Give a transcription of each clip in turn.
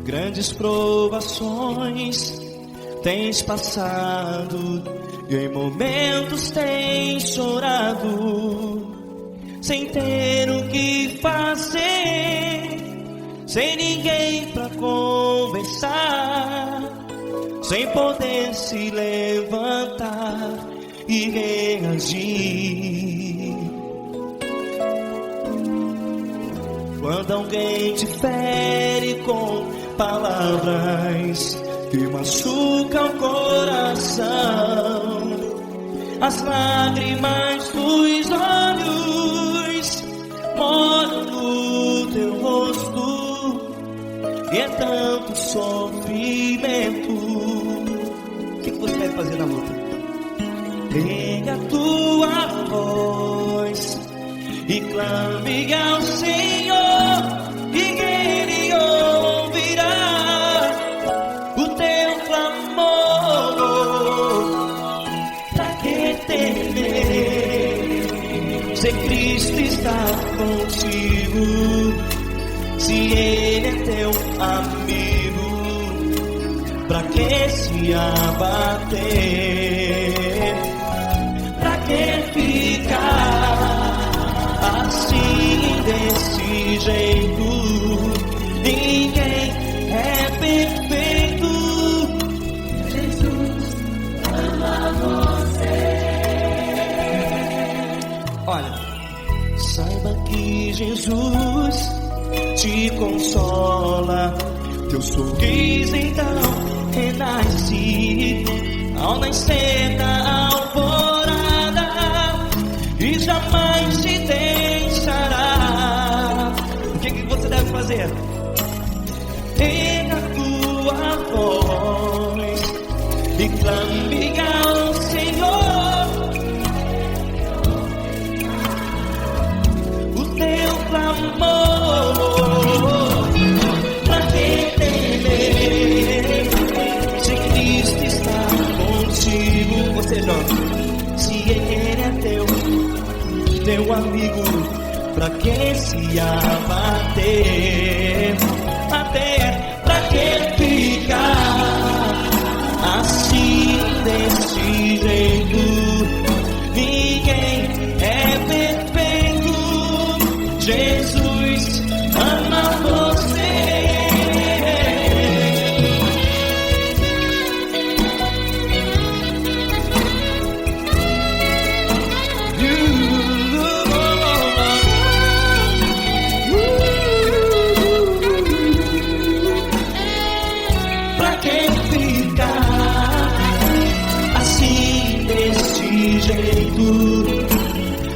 Grandes provações tens passado, e em momentos tens chorado, sem ter o que fazer, sem ninguém pra conversar, sem poder se levantar e reagir. Quando alguém te fere com palavras que machucam o coração, as lágrimas dos olhos molham no teu rosto, e é tanto sofrimento. O que você deve fazer na luta? Pega a tua voz e clame ao Senhor, e Ele ouvirá o teu clamor. Pra que temer, se Cristo está contigo, se Ele é teu amigo? Pra que se abater? Pra que ficar assim, desse jeito? Ninguém é perfeito. Jesus ama você. Olha, saiba que Jesus te consola, teu sorriso então renasce ao nascer da alvorada, e jamais te deixará. O que você deve fazer? Pega a tua voz e clame ao Senhor, o teu clamor. Pra que temer, se Cristo está contigo? Você joga. Se Ele é teu amigo, pra que se abater? Até pra que ficar assim, desse jeito? Ninguém é perfeito. Jesus ama você.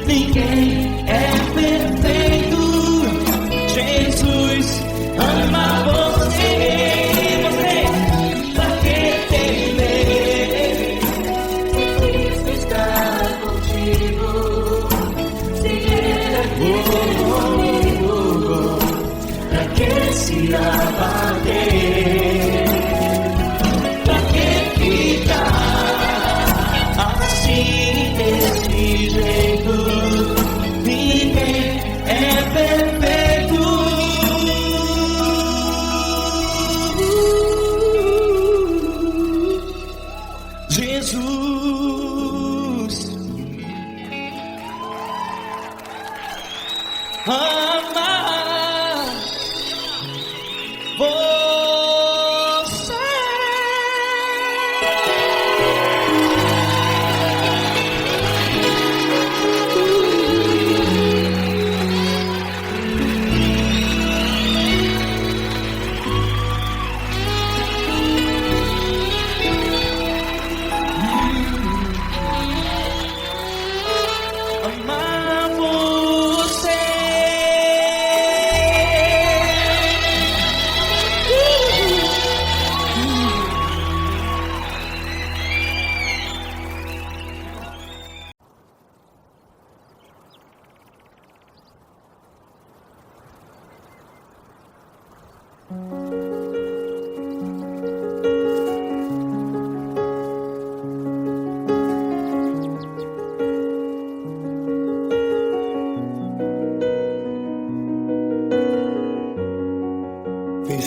Ninguém é perfeito. Jesus ama você. Pra que temer, Cristo está contigo, se Ele é comigo. Pra que se abater? Pra que ficar assim, desse jeito? Ninguém é perfeito. Jesus ama você. Amar você.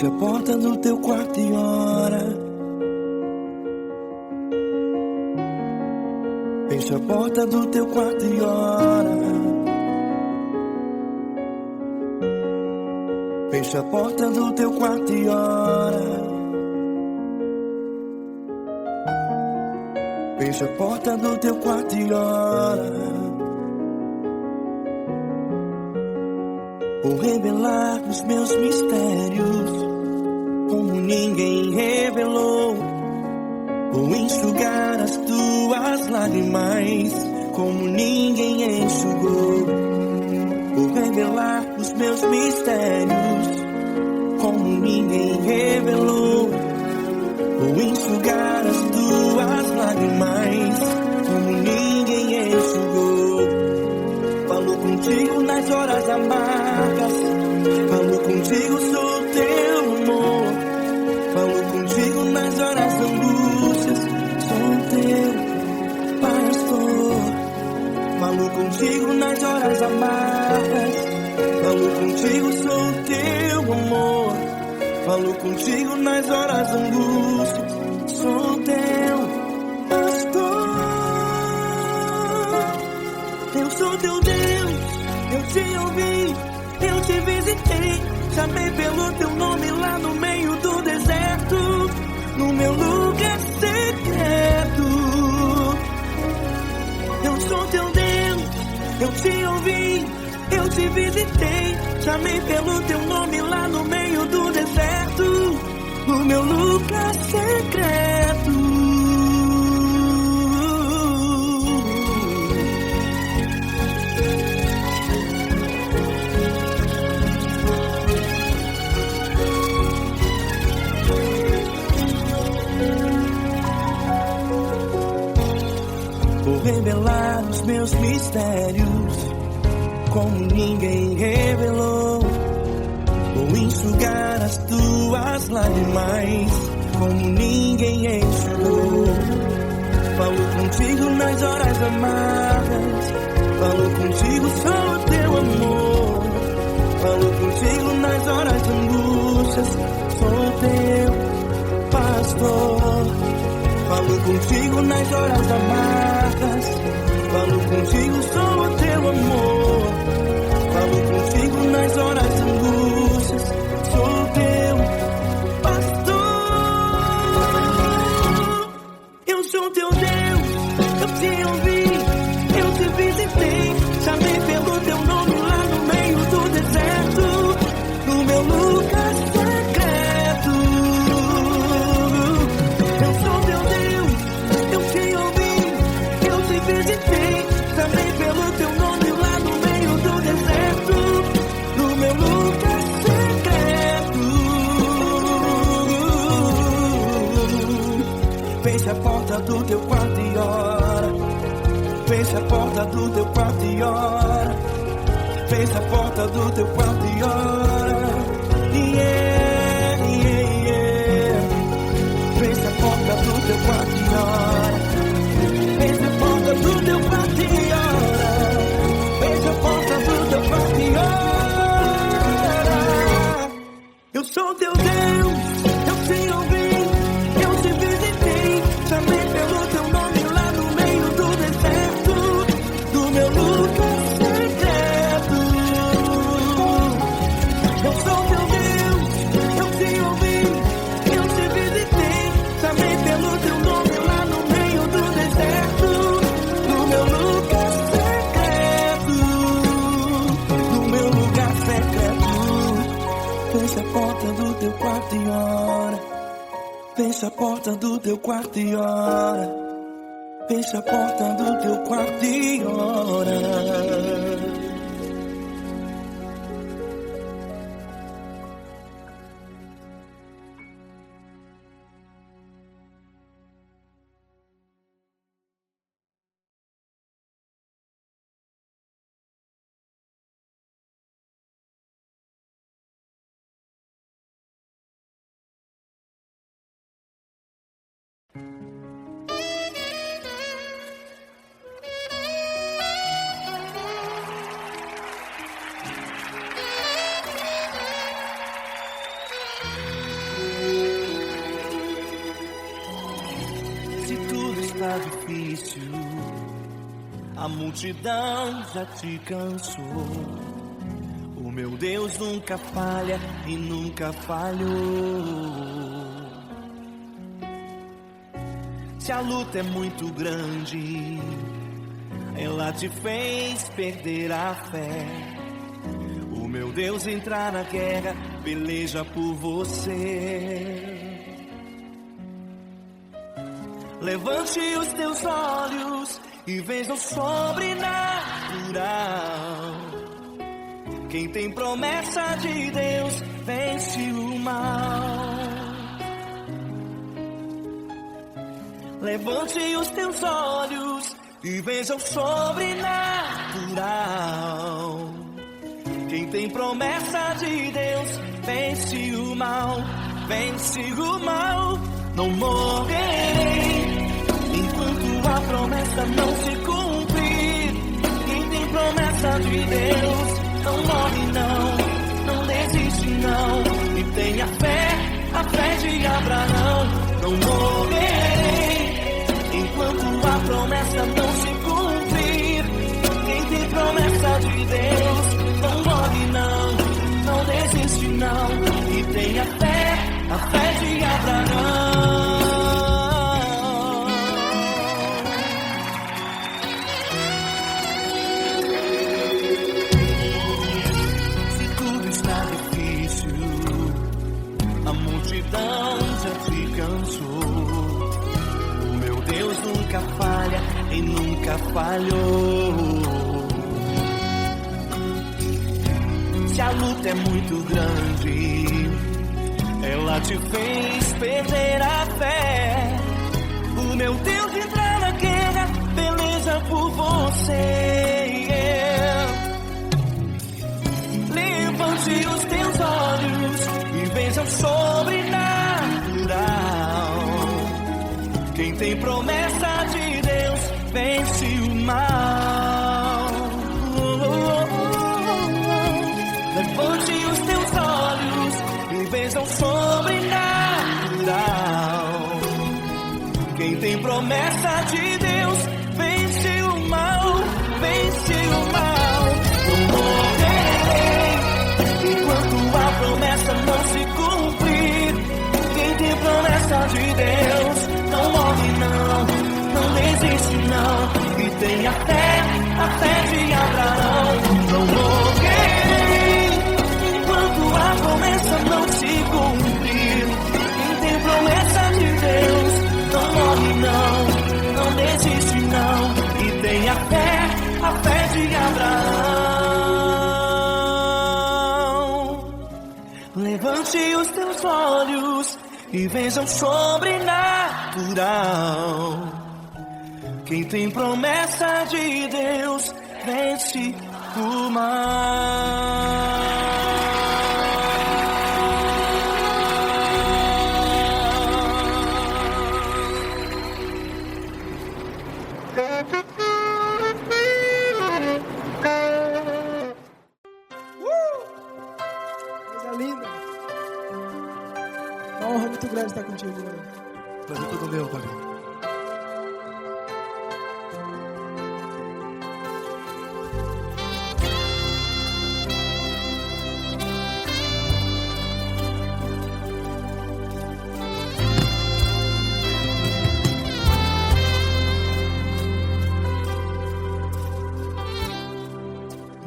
Fecha a porta do teu quarto e ora. Fecha a porta do teu quarto e ora. Fecha a porta do teu quarto e ora. Fecha a porta do teu quarto e ora. Vou revelar os meus mistérios como ninguém revelou. Vou enxugar as tuas lágrimas como ninguém enxugou. Vou revelar os meus mistérios como ninguém revelou. Vou enxugar as tuas lágrimas como ninguém enxugou. Falo contigo nas horas amargas, falo contigo, sou teu amor. Falo contigo nas horas angústias, sou teu pastor. Falo contigo nas horas amargas, falo contigo, sou teu amor. Falo contigo nas horas angústias, sou teu pastor. Eu sou teu Deus, eu te ouvi, eu te visitei. Chamei pelo teu nome lá no meio do deserto, no meu lugar secreto. Eu sou teu Deus, eu te ouvi, eu te visitei. Chamei pelo teu nome lá no meio do deserto, no meu lugar secreto. Vou revelar os meus mistérios como ninguém revelou. Vou enxugar as tuas lágrimas como ninguém enxugou. Falo contigo nas horas amargas, falo contigo, sou teu amor. Falo contigo nas horas angústias, sou teu pastor. Falo contigo nas horas amargas, falo contigo, sou teu amor. Falo contigo nas horas angústias, sou teu pastor. Eu sou teu Deus, eu te ouvi, eu te visitei. Chamei pelo teu nome lá no meio do deserto, no meu lugar secreto. Eu sou teu Deus, eu te ouvi, eu te visitei. Chamei pelo teu nome lá no meio do deserto, no meu lugar secreto. Fecha a porta do teu quarto e ora. Fecha a porta do teu quarto e ora. Fecha a porta do teu quarto e ora. Yeah, yeah, yeah. Fecha a porta do teu quarto e ora. Fecha a porta do teu quarto e ora. Fecha a porta do teu quarto e ora. Eu sou teu Deus, eu te ouvi, eu te visitei. Chamei pelo teu nome lá no meio do deserto, do meu lugar secreto. Eu sou teu Deus, eu te ouvi, eu te visitei. Chamei pelo teu nome lá no meio do deserto, no meu lugar secreto, no meu lugar secreto. Fecha a porta do teu quarto e ora. Fecha a porta do teu quarto e ora. Fecha a porta do teu quarto e ora. sacrifício, a multidão já te cansou. O meu Deus nunca falha e nunca falhou. Se a luta é muito grande, ela te fez perder a fé. O meu Deus entrar na guerra, peleja por você. Levante os teus olhos e veja o sobrenatural. Quem tem promessa de Deus vence o mal. Levante os teus olhos e veja o sobrenatural. Quem tem promessa de Deus vence o mal, vence o mal. Não morrerei enquanto a promessa não se cumprir. Quem tem promessa de Deus não morre não desiste não. E tenha fé, a fé de Abraão. Não morrerei enquanto a promessa não se cumprir. Quem tem promessa de Deus não morre não desiste não. E tenha fé, a fé de Abraão. Se tudo está difícil, a multidão já te cansou. O meu Deus nunca falha e nunca falhou. Se a luta é muito grande, ela te fez perder a fé. O meu Deus entrar na guerra, peleja por você. Levante os teus olhos e veja o sobrenatural. Quem tem promessa de Deus vence o mal. Levante os teus olhos e veja o sobrenatural. Quem tem promessa de Deus vence o mal, vence o mal. Não morrerei enquanto a promessa não se cumprir. Quem tem promessa de Deus não morre não desiste não. E tenha fé, a fé de Abraão. Não morrerei enquanto a promessa não se cumprir. Quem tem promessa de Deus não morre não desiste não. E tenha fé, a fé de Abraão. Levante os teus olhos e veja o sobrenatural. Quem tem promessa de Deus vence o mal. Coisa linda. Uma honra muito grande estar contigo, Glória. Prazer todo meu, Pai.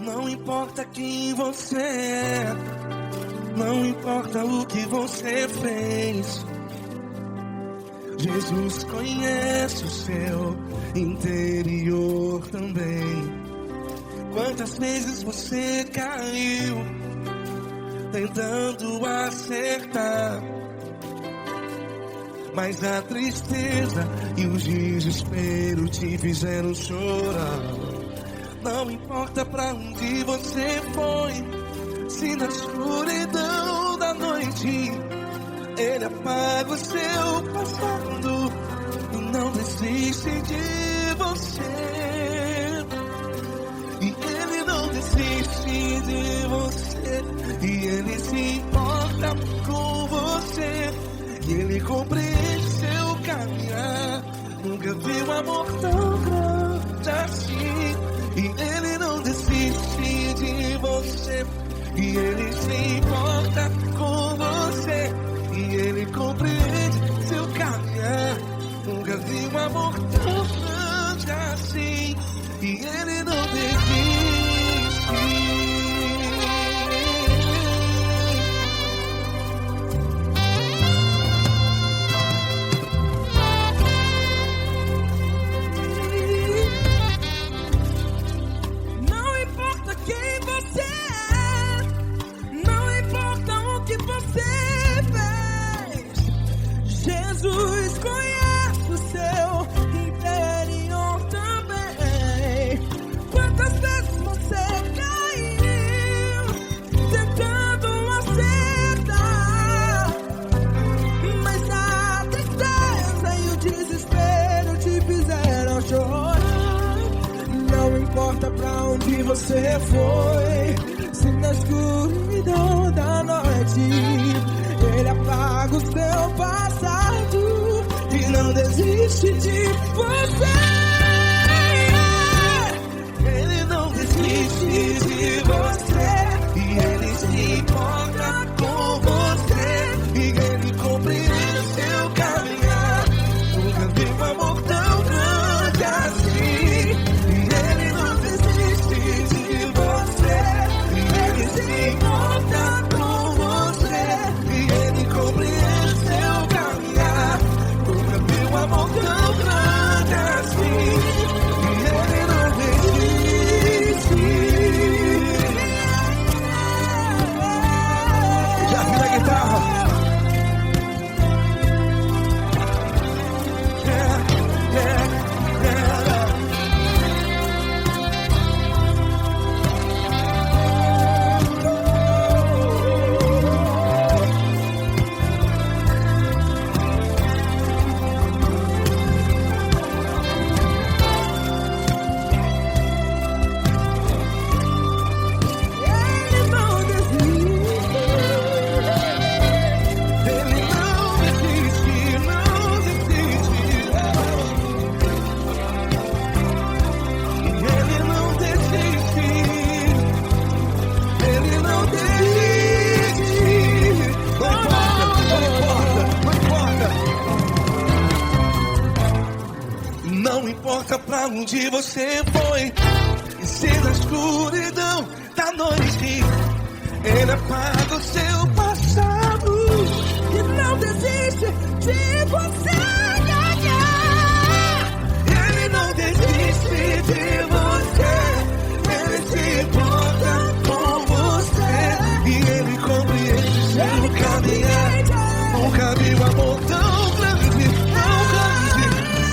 Não importa quem você é, não importa o que você fez, Jesus conhece o seu interior também. Quantas vezes você caiu tentando acertar, mas a tristeza e o desespero te fizeram chorar. Não importa pra onde você foi, se na escuridão da noite Ele apaga o seu passado e não desiste de você. E Ele não desiste de você, e Ele se importa com você, e Ele compreende seu caminhar. Nunca vi um amor tão grande assim. E ele não desiste de você. E ele se importa com você. E ele compreende seu caminhar. Nunca vi um amor tão grande assim. E ele não desiste. Não importa quem você é, não importa o que você fez, Jesus conhece o seu interior também. Quantas vezes você caiu tentando acertar, mas a tristeza e o desespero te fizeram chorar. Não importa pra onde você foi, se na escuridão da noite ele apaga o seu passado e não desiste de você. Ele não desiste de você. E ele se importa com você. E ele compreende seu caminhar. Nunca vi um amor tão grande assim. E ele não desiste de você. E ele se importa com você. E ele compreende seu caminhar. Nunca vi um amor tão grande assim. E ele não desiste. Já vi a guitarra. Ele não desiste. Ele não desiste, não desiste. Ele não desiste. Ele não desiste. Não importa pra onde você foi, e se na escuridão da noite ele apaga o seu passado. E não desiste de você ganhar. Ele não desiste de você. Ele se importa com você. E ele compreende seu caminhar. Nunca vi um amor tão grande, tão grande.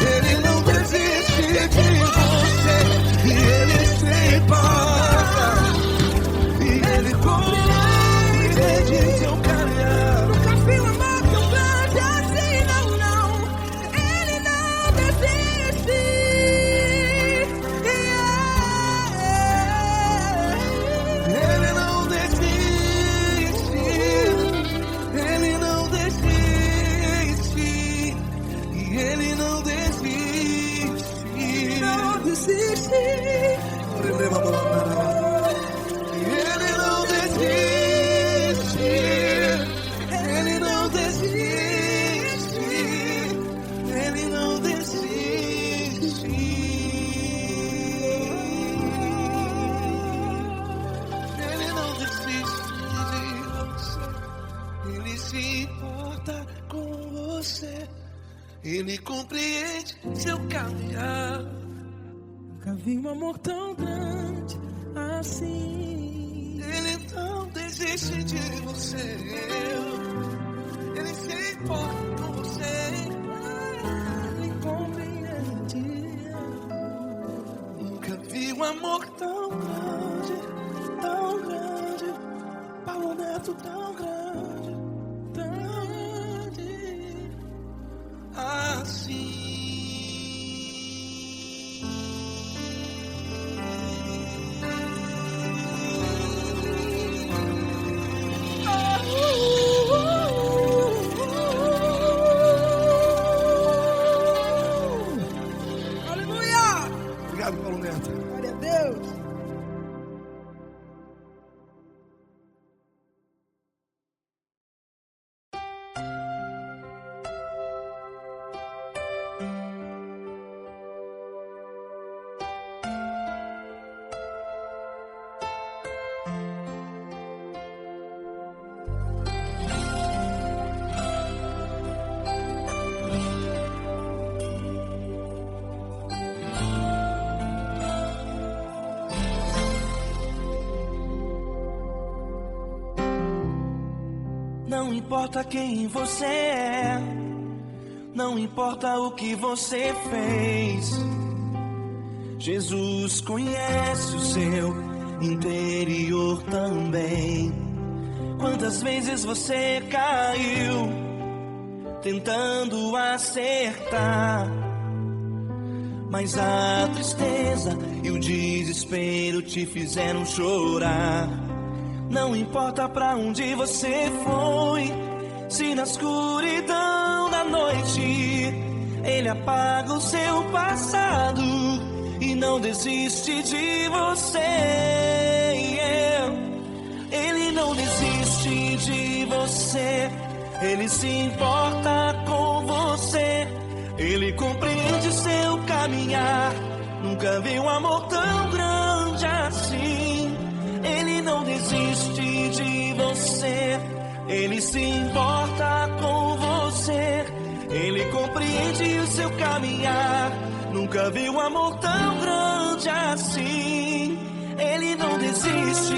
Ele não desiste de você. E ele se importa. E ele compreende seu caminhar. Nunca vi um amor tão grande assim, não, não. Ele não desiste. Ele não desiste. Ele não desiste. E ele não desiste. Não desiste. Ele não desiste. Ele não desiste. Ele não desiste. Ele não desiste de você. Ele se importa com você. Ele compreende seu caminhar. Nunca vi um amor tão grande assim. Ele não desiste de você. Ele se importa com você. Ele compreende. Nunca vi um amor tão grande, Paulo Neto tão grande, assim. Não importa quem você é, não importa o que você fez, Jesus conhece o seu interior também. Quantas vezes você caiu tentando acertar, mas a tristeza e o desespero te fizeram chorar. Não importa pra onde você foi, se na escuridão da noite Ele apaga o seu passado e não desiste de você. Ele não desiste de você, Ele se importa com você, Ele compreende seu caminhar. Nunca vi um amor tão grande assim. Ele não desiste de você, Ele se importa com você, Ele compreende o seu caminhar. Nunca vi um amor tão grande assim. Ele não desiste.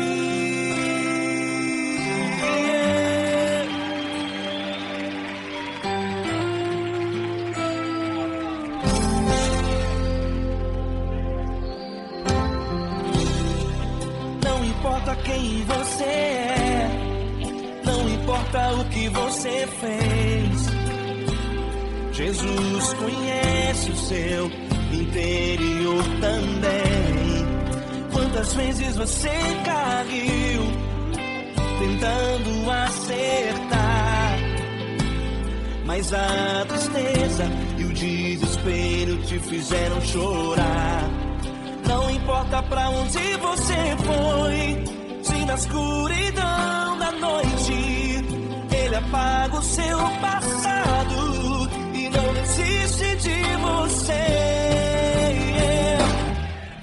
Não importa quem você é, não importa o que você fez, Jesus conhece o seu interior também. Quantas vezes você caiu tentando acertar, mas a tristeza e o desespero te fizeram chorar. Não importa pra onde você foi, se na escuridão da noite Ele apaga o seu passado e não desiste de você.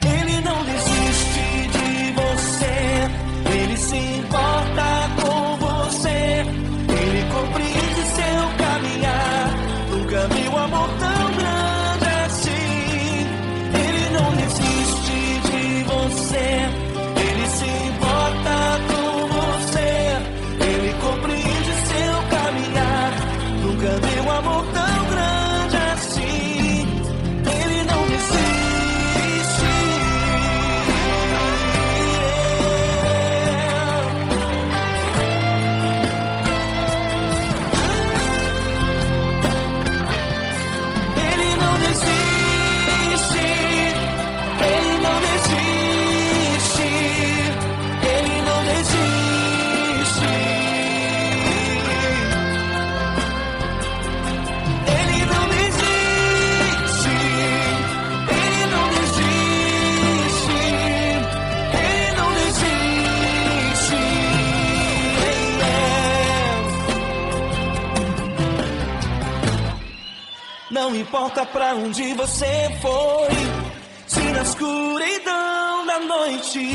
Ele não desiste de você, Ele se importa com você, Ele compreende seu caminhar. Nunca vi um amor tão grande assim. Ele não desiste de você, Ele se importa com você, Ele compreende seu caminhar. Nunca vi um amor tão grande assim. Ele não desiste. Ele não desiste. Ele não desiste. Ele não desiste. Ele não desiste. Ele não desiste. Ele não desiste. Não importa pra onde você foi, se na escuridão da noite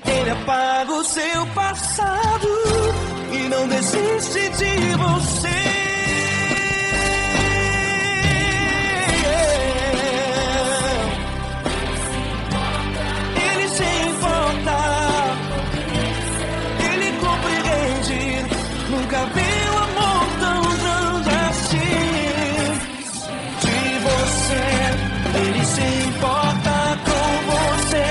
Ele apaga o seu passado e não desiste de você. Ele se importa, Ele compreende. Nunca vi um amor tão grande assim. De você, Ele se importa com você,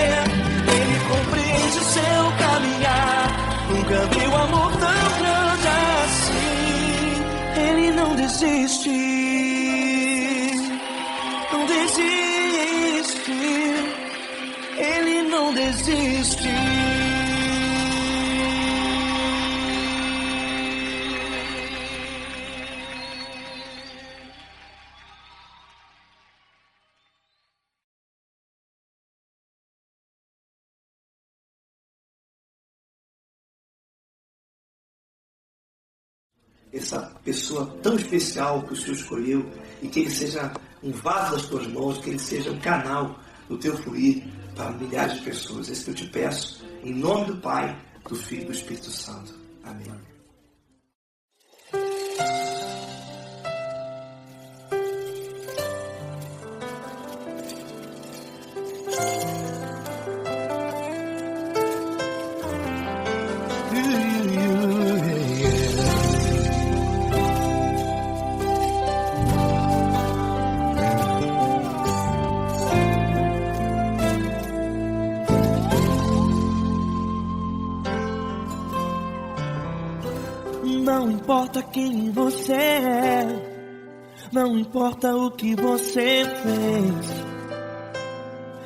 Ele compreende seu caminhar. Nunca vi um amor tão grande assim. Ele não desiste, não desiste. Ele não desiste. Essa pessoa tão especial que o Senhor escolheu, e que Ele seja um vaso das tuas mãos, que Ele seja um canal do teu fluir para milhares de pessoas. É isso que eu te peço, em nome do Pai, do Filho e do Espírito Santo. Amém. Não importa quem você é, não importa o que você fez,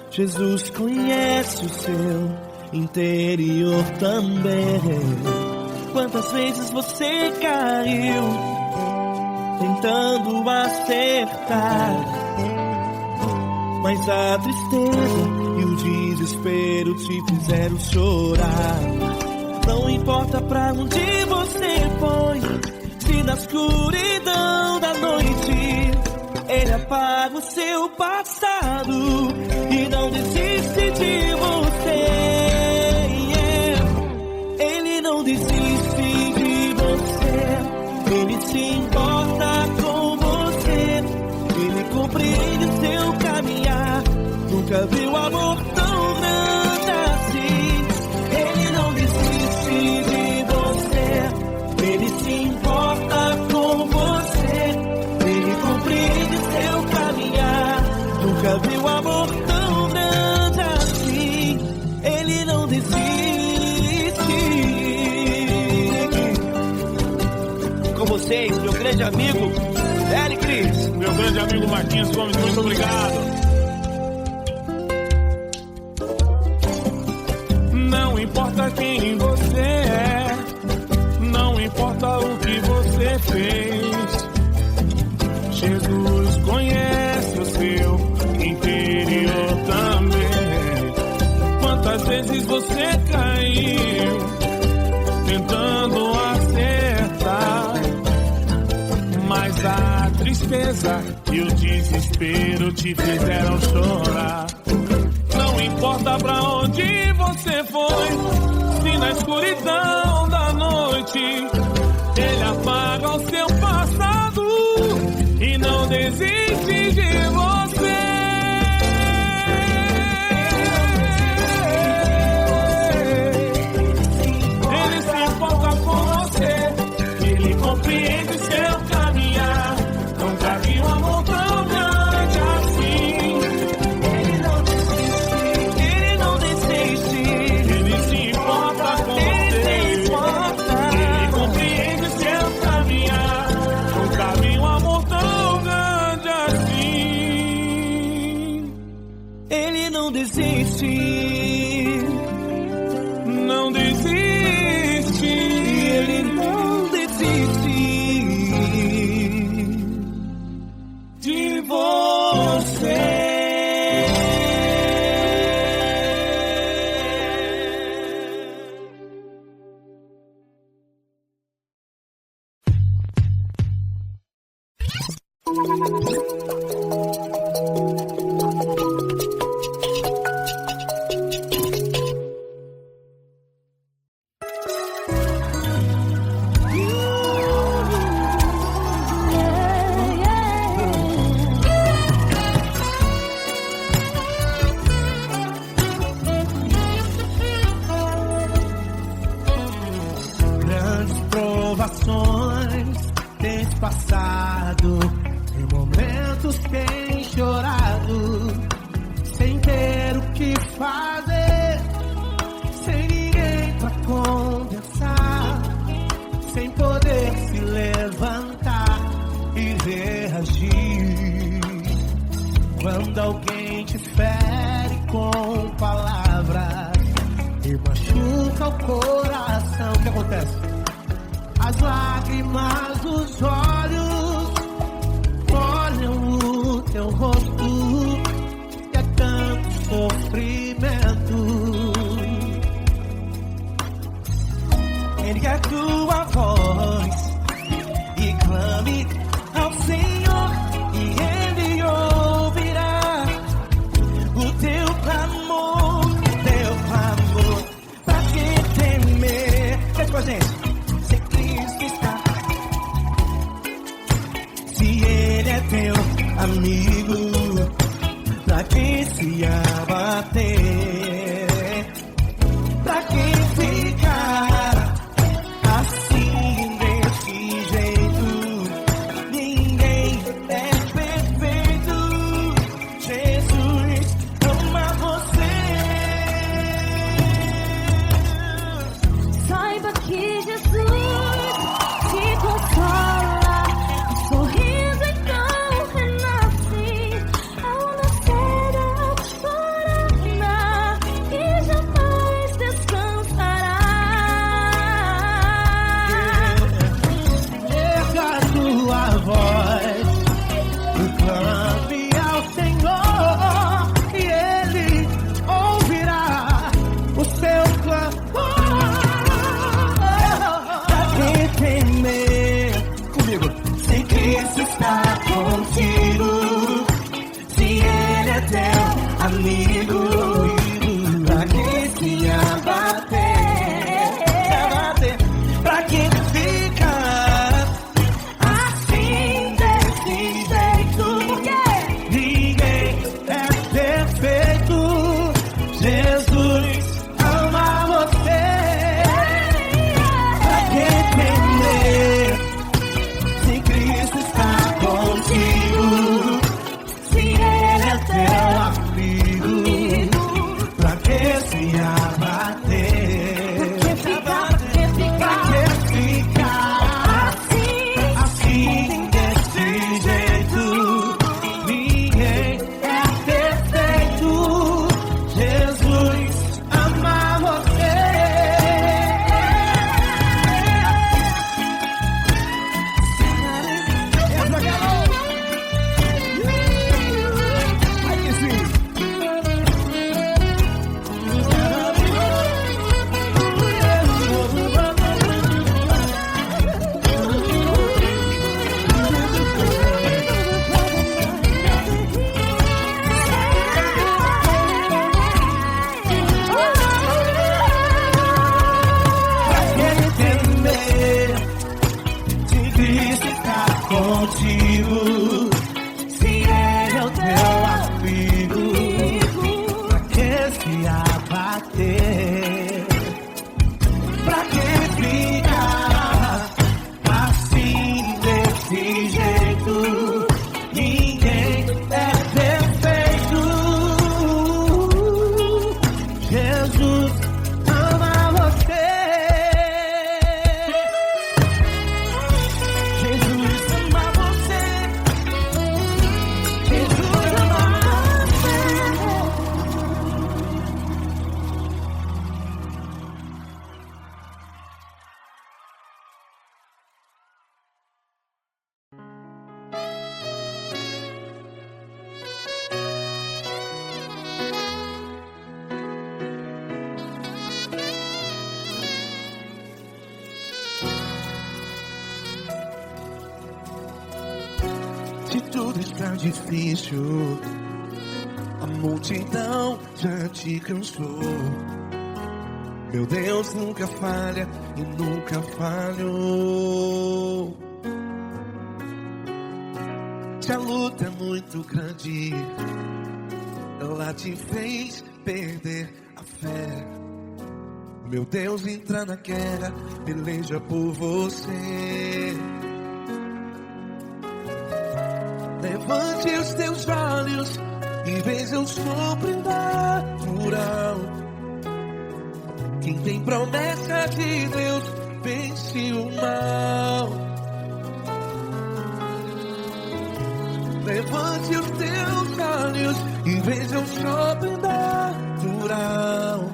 Jesus conhece o seu interior também. Quantas vezes você caiu tentando acertar, mas a tristeza e o desespero te fizeram chorar. Não importa pra onde você foi, se na escuridão da noite Ele apaga o seu passado e não desiste de você. Ele não desiste de você, Ele se importa com você, Ele compreende o seu caminhar. Nunca viu amor tão grande assim. Ele não desiste de você, Ele se importa com você, Ele compreende seu caminhar. Nunca viu amor tão grande assim. Ele não desiste. Com vocês, meu grande amigo Eli Cris. Meu grande amigo Marquinhos Gomes, muito obrigado. Não importa quem você é, não importa o que você fez, Jesus conhece o seu interior também. Quantas vezes você caiu tentando acertar, mas a tristeza e o desespero te fizeram chorar. Não importa pra onde você foi, se na escuridão da noite Ele apaga o seu passado e não desiste de você. Ele se importa com você, Ele compreende seu caminhar. Nunca vi um amor tão grande assim. Ele não desiste, Ele se importa com você, Ele compreende seu caminhar. Nunca vi um amor tão grande assim. Ele não desiste, não desiste, Ele não desiste de você. Grandes provações tens passado, em momentos tens chorado, sem ter o que fazer, sem ninguém pra conversar, sem poder se levantar e reagir. Quando alguém te fere com palavras e machuca o coração, o que acontece? As lágrimas dos olhos molham o teu rosto e é tanto sofrimento. Ergue a tua voz e clame ao Senhor e Ele ouvirá o teu clamor, pra que temer? Faz com a gente. Se Cristo está, se Ele é teu amigo, pra que se abater? Pra que ficar assim desse jeito? Ninguém é perfeito. Jesus ama você. Saiba que Jesus te Se tudo está difícil, a multidão já te cansou. Meu Deus nunca falha e nunca falhou. Se a luta é muito grande, ela te fez perder a fé. Meu Deus entra na guerra, peleja por você. Levante os teus olhos e veja o sobrenatural. Quem tem promessa de Deus vence o mal. Levante os teus olhos e veja o sobrenatural.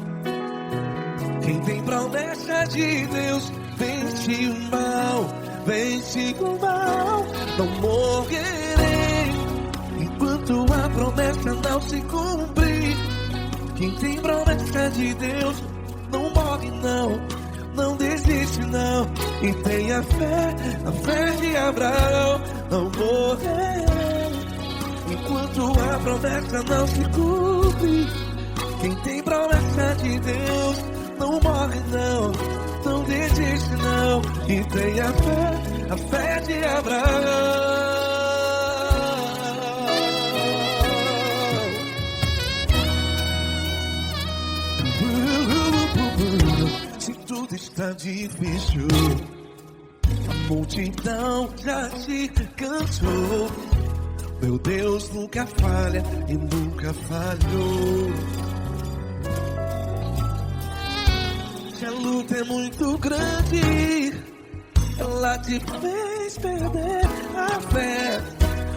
Quem tem promessa de Deus vence o mal, vence o mal. Não morrerei enquanto a promessa não se cumprir. Quem tem promessa de Deus não morre não, não desiste não. E tenha fé, a fé de Abraão. Não morrerei enquanto a promessa não se cumpre. Quem tem promessa de Deus não morre não, não desiste não. E tenha fé, a fé de Abraão. Se tudo está difícil, a multidão já se cansou. Meu Deus nunca falha e nunca falhou. Se a luta é muito grande, ela te fez perder a fé.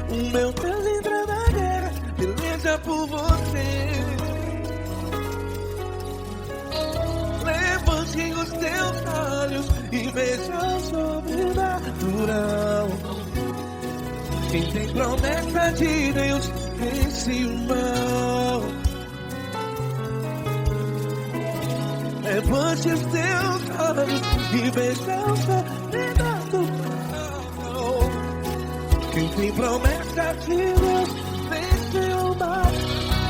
O meu Deus entra na guerra, peleja por você. Levante os teus olhos e veja o sobrenatural. Quem tem promessa de Deus vence o mal. Levante os teus olhos e veja o sobrenatural. Quem tem promessa de Deus vence o mal,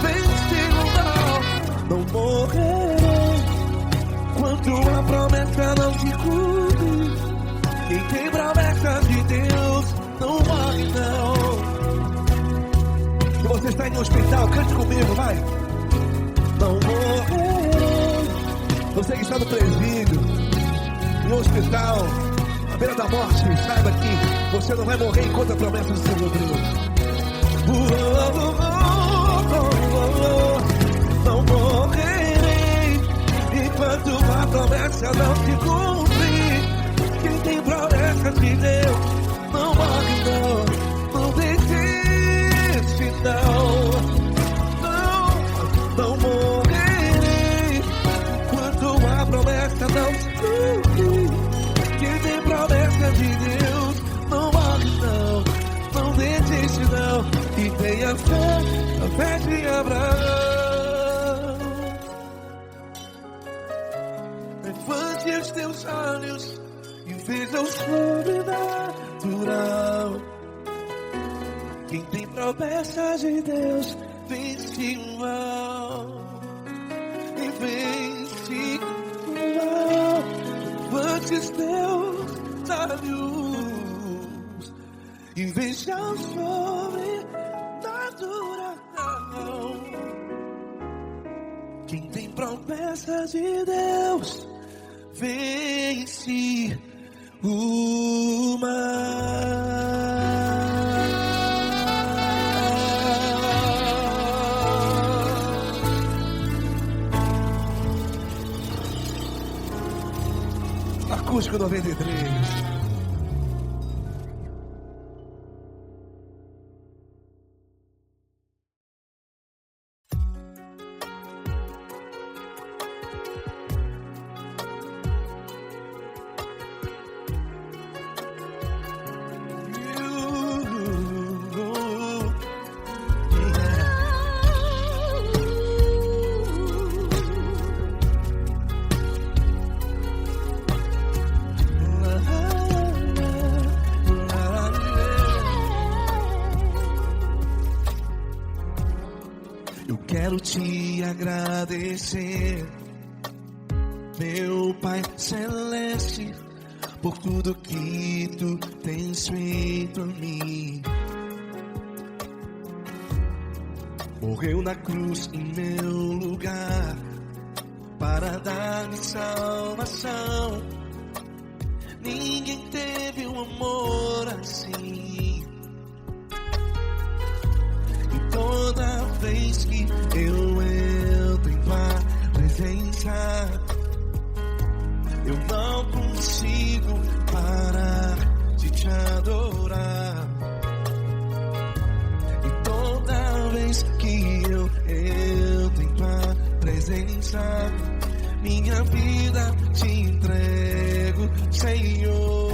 vence o mal. Não morrerei enquanto a promessa não se cumpre. Quem tem promessa de Deus não morre não. Se você está em um hospital, cante comigo, vai. Não morrerei. Você que está no presídio, no hospital, à beira da morte, saiba que você não vai morrer enquanto a promessa não se cumpriu. Não morrerei enquanto a promessa não se cumprir. Quem tem promessa de Deus não morre não, não desiste não. Não morrerei enquanto a promessa não se cumprir. Quem tem promessa de Deus não morre não, não desiste não. E tenha fé, a fé de Abraão. Levante os teus olhos e veja o sobrenatural. Quem tem promessa de Deus vence o mal, e vence o mal. Levante os teus olhos e veja o sobrenatural. Quem tem promessa de Deus vence o mal. Acústico 93. quero te agradecer, meu Pai Celeste, por tudo que tu tens feito a mim. Morreu na cruz em meu lugar para dar-me salvação. Ninguém teve um amor assim. E toda vez que eu entro em tua presença, eu não consigo parar de te adorar. E toda vez que eu entro em tua presença, minha vida te entrego, Senhor.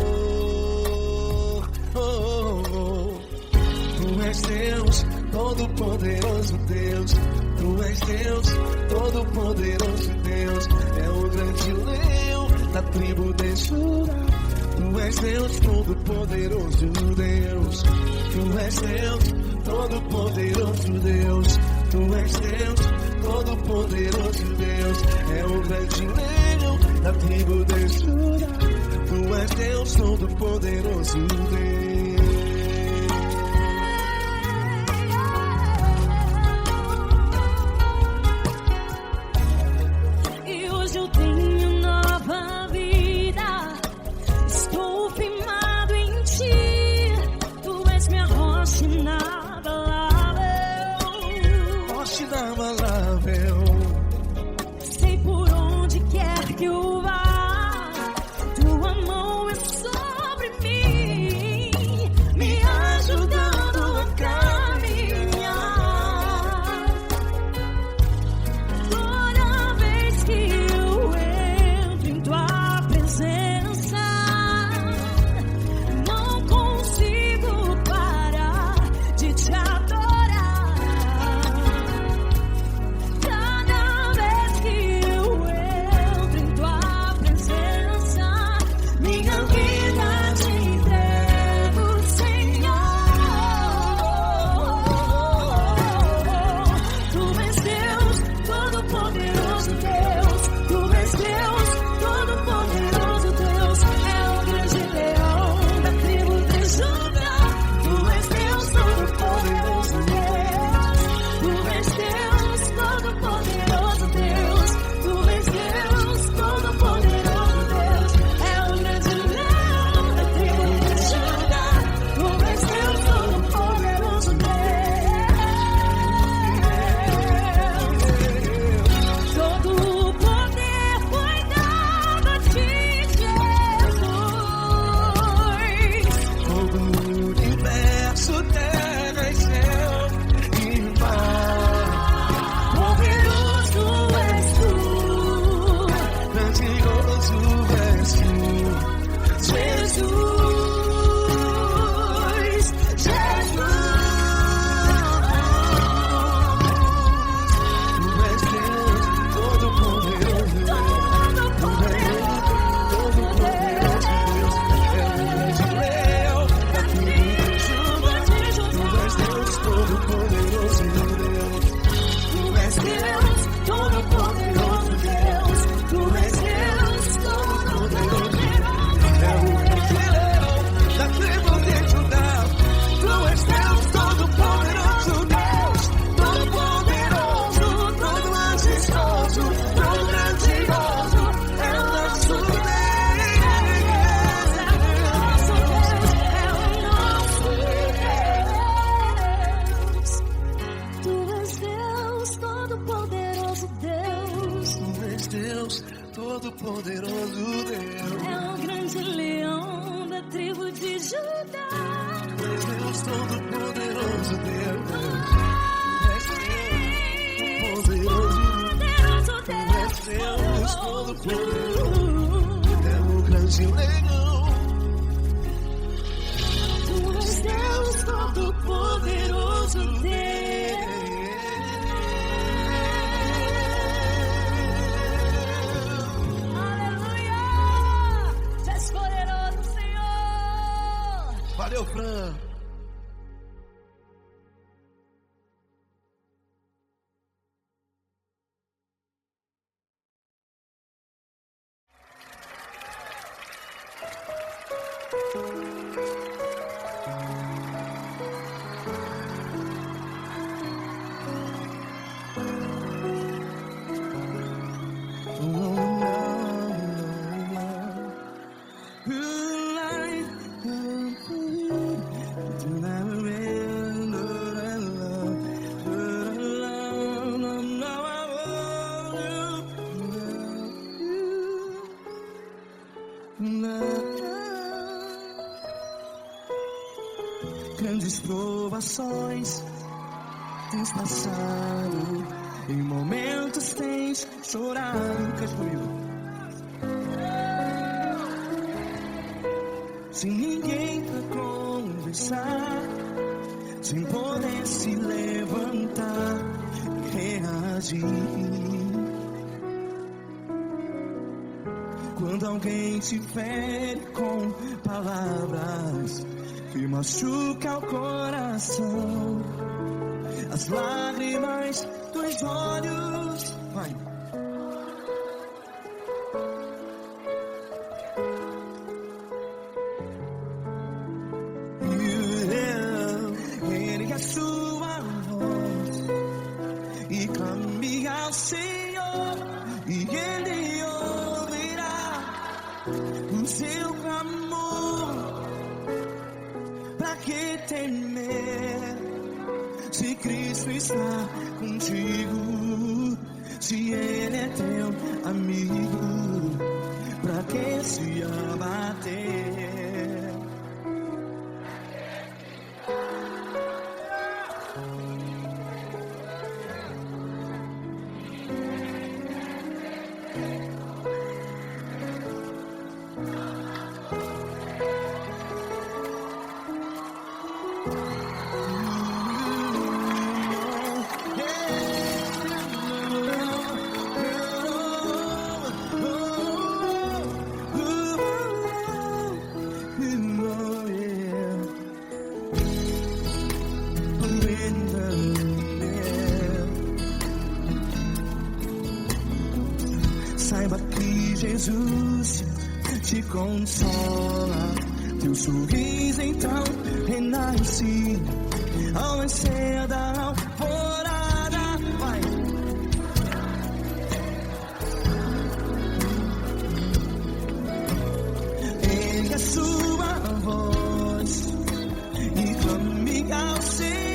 Tu és Deus, todo-poderoso Deus. Tu és Deus, todo-poderoso Deus. É o grande leão da tribo de Judá. Tu és Deus, todo-poderoso Deus. Tu és Deus, todo-poderoso Deus. Tu és Deus, todo-poderoso Deus. É o grande leão da tribo de Judá. Tu és Deus, todo-poderoso Deus. Todo-poderoso Deus. É o grande leão da tribo de Judá. Tu és Deus, todo-poderoso Deus. Tu és Deus, todo-poderoso. É o grande leão. Tu és Deus, todo-poderoso Deus. Valeu, Fran. Grandes provações tens passado, em momentos tens chorado. Cante comigo. Sem ninguém pra conversar, sem poder se levantar e reagir. Quando alguém te fere com palavras que machuca o coração, as lágrimas dos olhos, vai. Ergue a sua voz e clame ao Senhor, e Ele ouvirá o seu clamor. Pra que temer, se Cristo está contigo? Se Ele é teu amigo, pra que se abater? Saiba que Jesus te consola, teu sorriso então renasce ao nascer da alvorada. Vai. Ergue a sua voz e clame ao Senhor.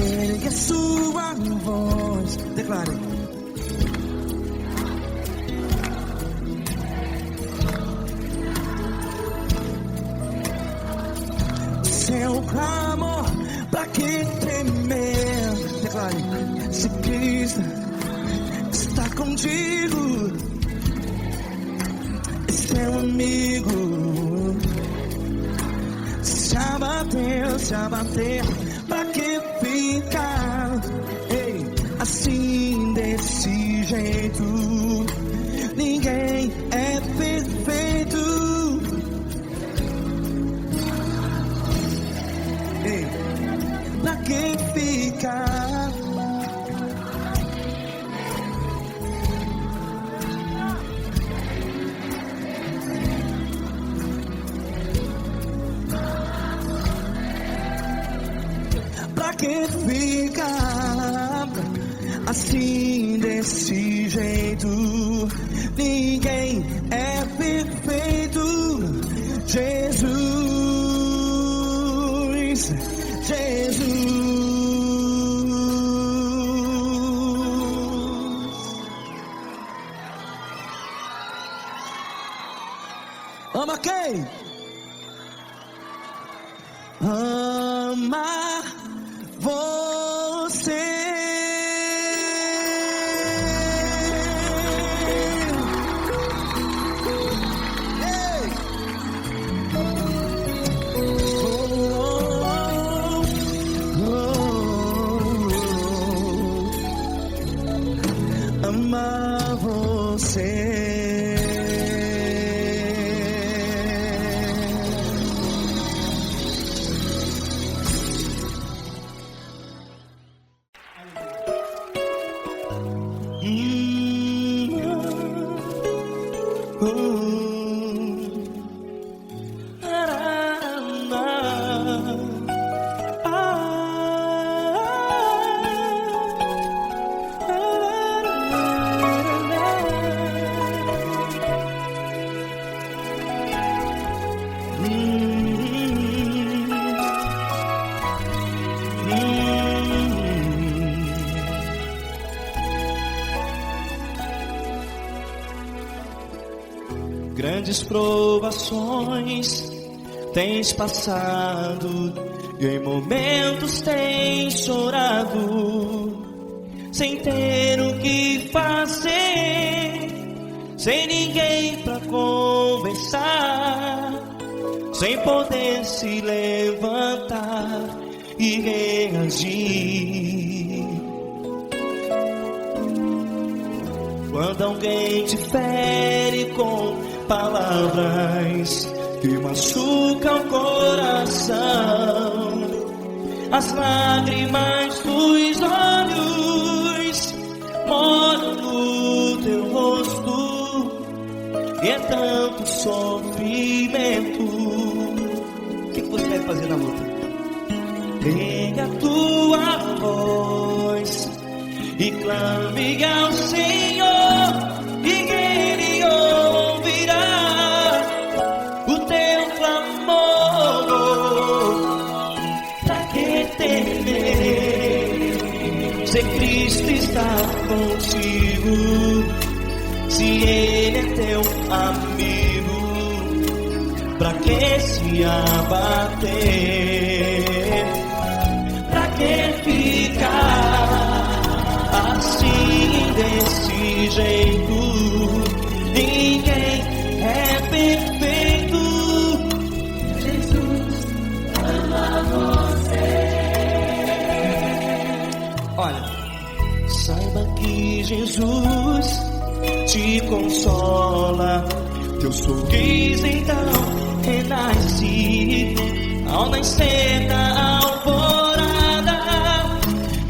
Ergue a sua voz, declare. Seu clamor, pra que temer? Declare. Se Cristo está contigo, é seu amigo. Se abater, pra que ficar? Ei, jeito. Ninguém é perfeito. Ei, pra quem ficar? Pra quem fica assim desse jeito? Ninguém é perfeito. Jesus, Jesus. Ama quem? Ama você. Amar você. Grandes provações tens passado e em momentos tens chorado, sem ter o que fazer, sem ninguém pra conversar, sem poder se levantar e reagir. Quando alguém te fere com palavras que machucam o coração, as lágrimas dos olhos molham no teu rosto, e é tanto sofrimento. O que você vai fazer na luta? Pega a tua voz e clame ao Senhor, e Ele ouvirá o teu clamor. Pra que temer, se Cristo está contigo, se Ele é teu amigo? Pra que se abater? Pra que ficar assim desse jeito? Ninguém é perfeito. Jesus ama você. Olha, saiba que Jesus te consola, teu sorriso então renasce ao nascer da alvorada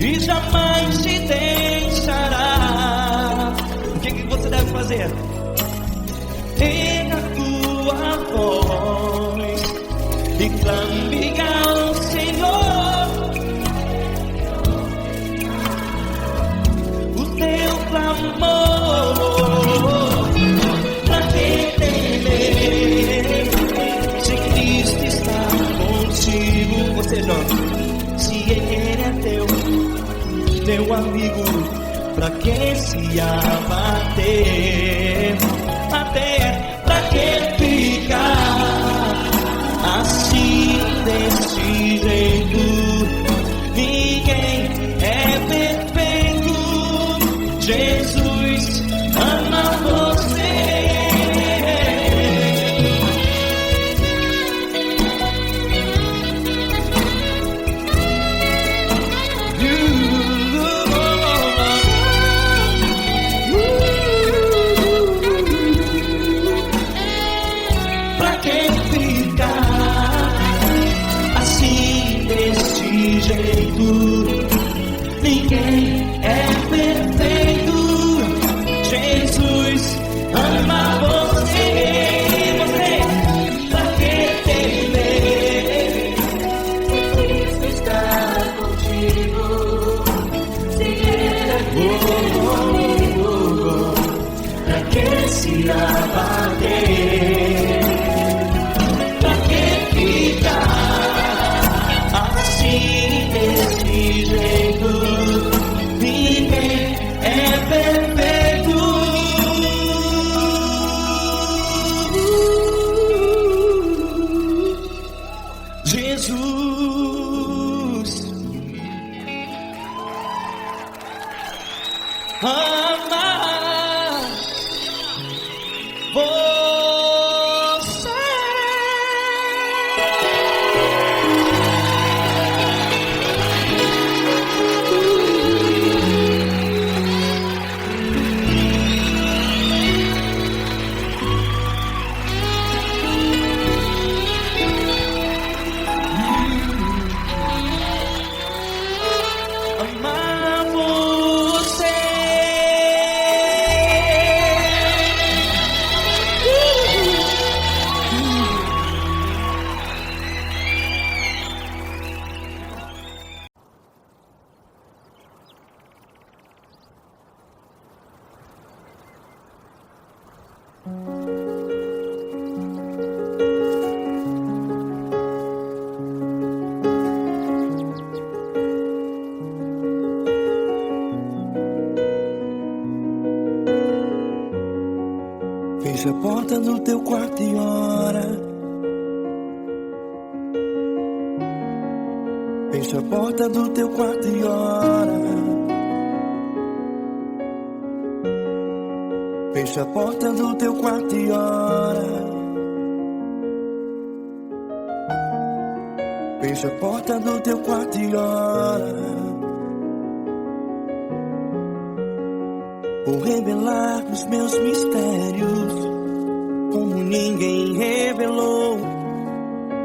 e jamais te deixará. O que você deve fazer? Pega a tua voz e clame ao Senhor, o teu clamor. Pra que temer, se Cristo está contigo? Você joga. Se Ele é teu amigo, pra que se abater? Até pra que ficar assim desse jeito? Ninguém é perfeito. Jesus ama você. Ninguém é perfeito. Jesus ama você. Pra que temer? Cristo está contigo. Se Ele aqui comigo, pra que se abater? Pra que ficar assim desse jeito? Ninguém é perfeito. Jesus ama você. Amar você. Fecha a porta do teu quarto e ora. Fecha a porta do teu quarto e ora. Fecha a porta do teu quarto e ora. Fecha a porta do teu quarto e ora. Vou revelar os meus mistérios, como ninguém revelou.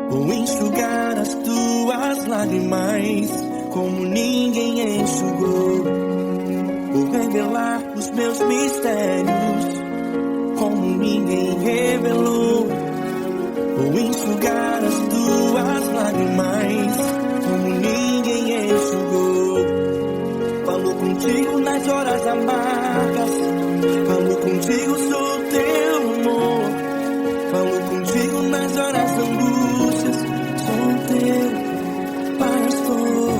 Vou enxugar as tuas lágrimas, como ninguém enxugou. Vou revelar os meus mistérios, como ninguém revelou. Vou enxugar as tuas lágrimas, como ninguém enxugou. Falo contigo nas horas amargas, falo contigo, sou teu amor. Falo contigo nas horas da angústias, sou teu pastor.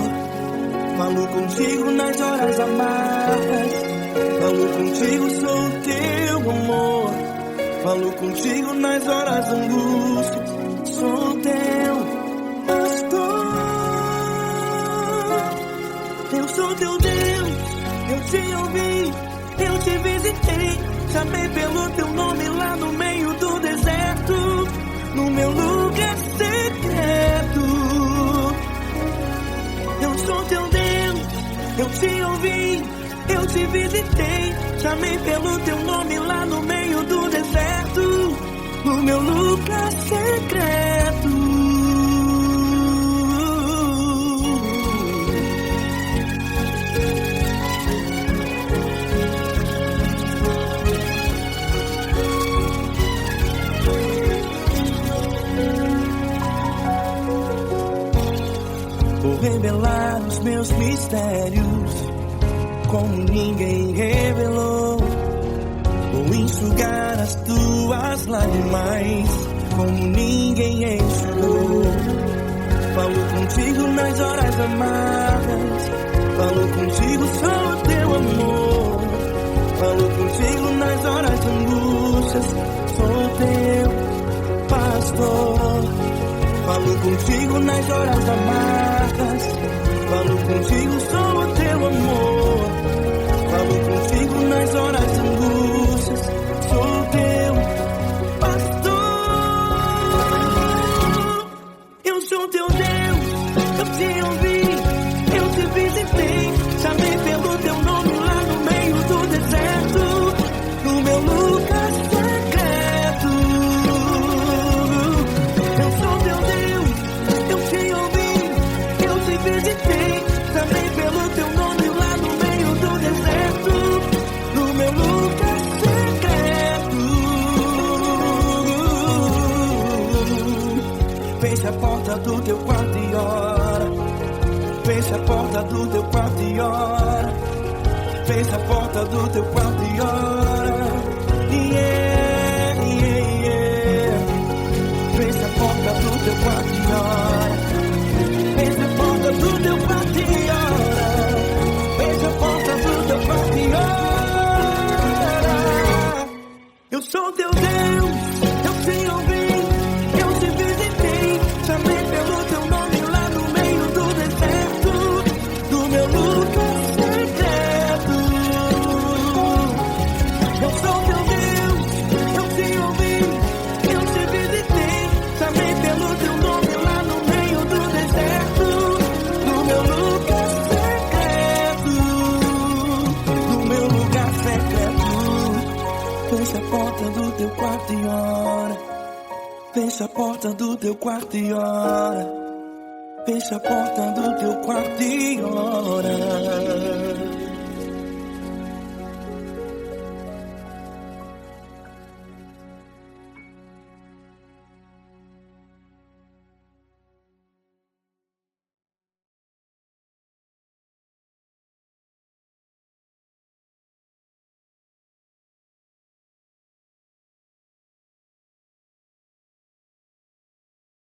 Falo contigo nas horas amargas, falo contigo, sou teu amor. Falo contigo nas horas da angústias, sou teu pastor. Eu sou teu Deus, eu te ouvi, eu te visitei. Chamei pelo teu nome lá no meio do deserto, no meu lugar secreto. Eu sou teu Deus, eu te ouvi, eu te visitei. Chamei pelo teu nome lá no meio do deserto, no meu lugar secreto. Vou revelar os meus mistérios, como ninguém revelou. Vou enxugar as tuas lágrimas, como ninguém enxugou. Falo contigo nas horas amargas, falo contigo, sou teu amor. Falo contigo nas horas de angústias, sou teu pastor. Falo contigo nas horas amargas, falo contigo, sou teu amor. Falo contigo nas horas de angústias, sou teu pastor. Eu sou teu Deus, eu te ouvi, eu te visitei. Chamei pelo teu nome lá no meio do deserto, no meu lugar secreto. Eu sou teu Deus, eu te ouvi, eu te visitei. Fecha a porta do teu quarto e ora. Fecha a porta do teu quarto e ora. Yeah, yeah, yeah. Fecha a porta do teu quarto e ora. Fecha a porta do teu quarto e ora. Fecha a porta do teu quarto e ora. Eu sou teu Deus, eu te ouvi, eu te visitei, chamei pelo teu nome lá no meio do deserto, do meu lugar secreto. Eu sou teu Deus, eu te ouvi, eu te visitei, chamei pelo teu nome lá no meio do deserto, do meu lugar secreto, do meu lugar secreto. Fecha a porta do teu quarto e ora. Fecha a porta do teu quarto e ora. Fecha a porta do teu quarto e ora.